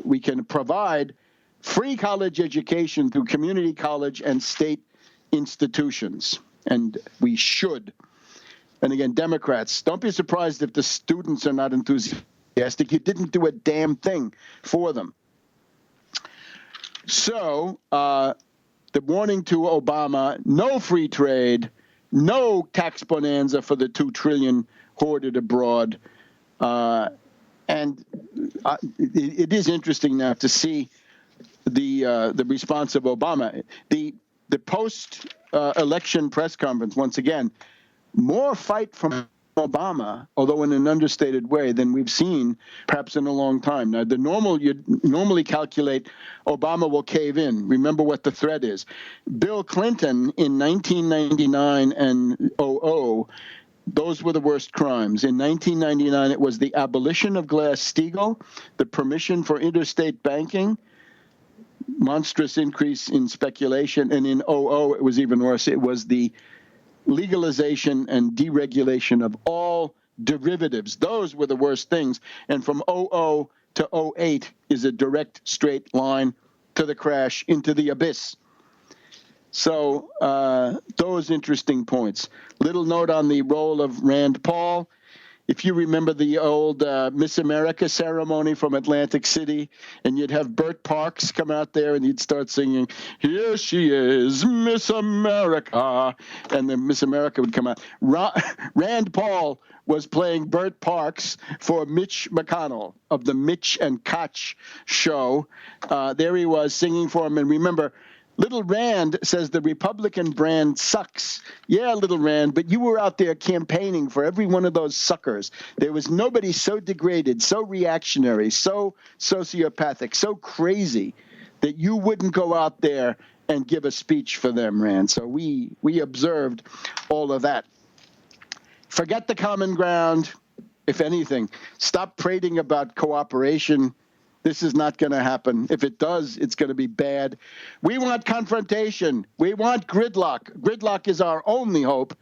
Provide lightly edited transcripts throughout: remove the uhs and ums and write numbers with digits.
we can provide free college education through community college and state institutions, and we should. And again, Democrats, don't be surprised if the students are not enthusiastic. You didn't do a damn thing for them. So the warning to Obama: no free trade, no tax bonanza for the $2 trillion hoarded abroad. And it is interesting now to see the response of Obama. The post-election press conference, once again, more fight from Obama, although in an understated way, than we've seen perhaps in a long time. Now, you normally calculate Obama will cave in. Remember what the threat is. Bill Clinton in 1999 and 2000, those were the worst crimes. In 1999, it was the abolition of Glass-Steagall, the permission for interstate banking, monstrous increase in speculation, and in 2000, it was even worse. It was the legalization and deregulation of all derivatives. Those were the worst things. And from 2000 to 2008 is a direct straight line to the crash, into the abyss. So those interesting points. Little note on the role of Rand Paul. If you remember the old Miss America ceremony from Atlantic City, and you'd have Bert Parks come out there and he'd start singing, "Here she is, Miss America," and then Miss America would come out. Rand Paul was playing Bert Parks for Mitch McConnell of the Mitch and Koch show. There he was singing for him. And remember, Little Rand says the Republican brand sucks. Yeah, Little Rand, but you were out there campaigning for every one of those suckers. There was nobody so degraded, so reactionary, so sociopathic, so crazy that you wouldn't go out there and give a speech for them, Rand. So we observed all of that. Forget the common ground, if anything. Stop prating about cooperation. This is not going to happen. If it does, it's going to be bad. We want confrontation. We want gridlock. Gridlock is our only hope.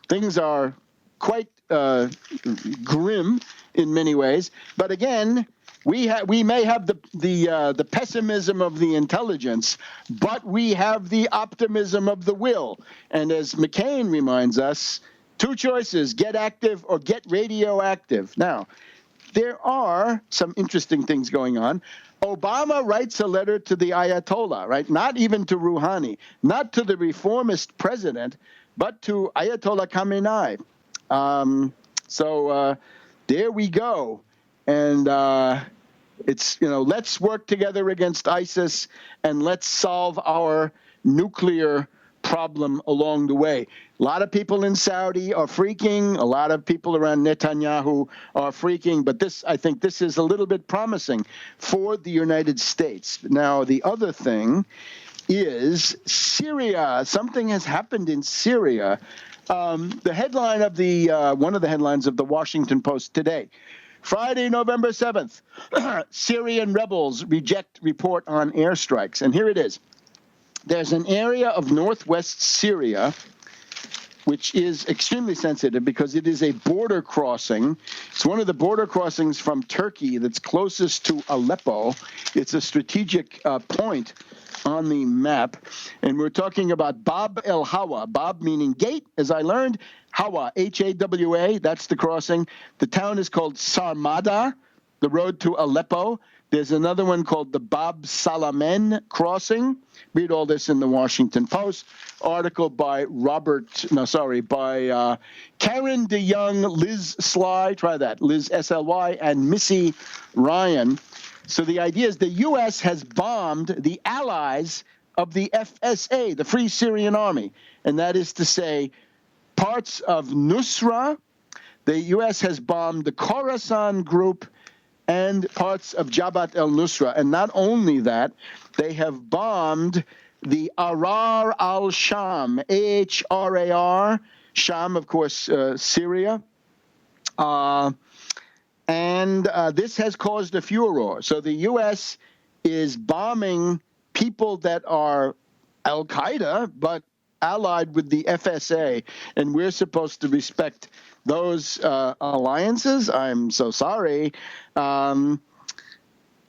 Things are quite grim in many ways. But again, we may have the pessimism of the intelligence, but we have the optimism of the will. And as McCain reminds us, two choices: get active or get radioactive. Now, there are some interesting things going on. Obama writes a letter to the Ayatollah, right? Not even to Rouhani, not to the reformist president, but to Ayatollah Khamenei. So there we go. And it's, let's work together against ISIS and let's solve our nuclear problem along the way. A lot of people in Saudi are freaking. A lot of people around Netanyahu are freaking. But I think this is a little bit promising for the United States. Now, the other thing is Syria. Something has happened in Syria. The headline of one of the headlines of the Washington Post today: Friday, November 7th, Syrian rebels reject report on airstrikes. And here it is. There's an area of northwest Syria which is extremely sensitive because it is a border crossing. It's one of the border crossings from Turkey that's closest to Aleppo. It's a strategic point on the map. And we're talking about Bab el Hawa. Bab meaning gate, as I learned. Hawa, H-A-W-A, that's the crossing. The town is called Sarmada, the road to Aleppo. There's another one called the Bab Salamen crossing. Read all this in the Washington Post. Article by Karen DeYoung, Liz Sly, try that, Liz S-L-Y, and Missy Ryan. So the idea is the U.S. has bombed the allies of the FSA, the Free Syrian Army. And that is to say, parts of Nusra. The U.S. has bombed the Khorasan group and parts of Jabhat al-Nusra. And not only that, they have bombed the Arar al-Sham, A-H-R-A-R, Sham, of course, Syria. And this has caused a furor. So the U.S. is bombing people that are al-Qaeda, but allied with the FSA, and we're supposed to respect those alliances. I'm so sorry.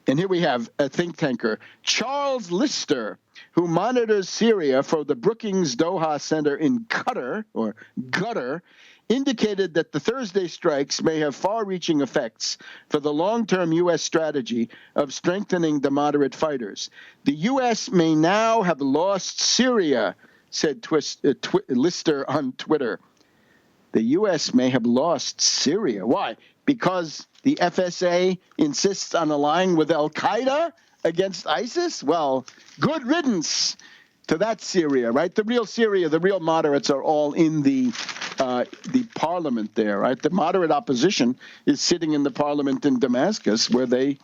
And here we have a think tanker, Charles Lister, who monitors Syria for the Brookings Doha Center in Qatar, or Qatar, indicated that the Thursday strikes may have far-reaching effects for the long-term U.S. strategy of strengthening the moderate fighters. The U.S. may now have lost Syria, said Lister on Twitter. The U.S. may have lost Syria. Why? Because the FSA insists on allying with al-Qaeda against ISIS? Well, good riddance to that Syria, right? The real Syria, the real moderates are all in the parliament there, right? The moderate opposition is sitting in the parliament in Damascus, where they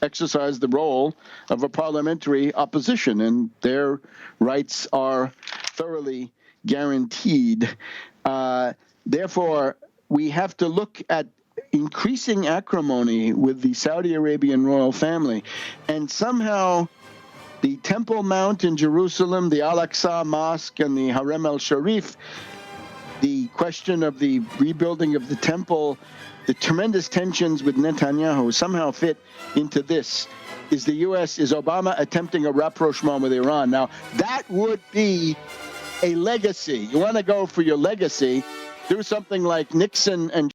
exercise the role of a parliamentary opposition, and their rights are thoroughly guaranteed. Therefore, we have to look at increasing acrimony with the Saudi Arabian royal family, and somehow the Temple Mount in Jerusalem, the Al-Aqsa Mosque, and the Harem al-Sharif, the question of the rebuilding of the temple, the tremendous tensions with Netanyahu somehow fit into this. Is Obama attempting a rapprochement with Iran? Now, that would be a legacy. You want to go for your legacy, do something like Nixon and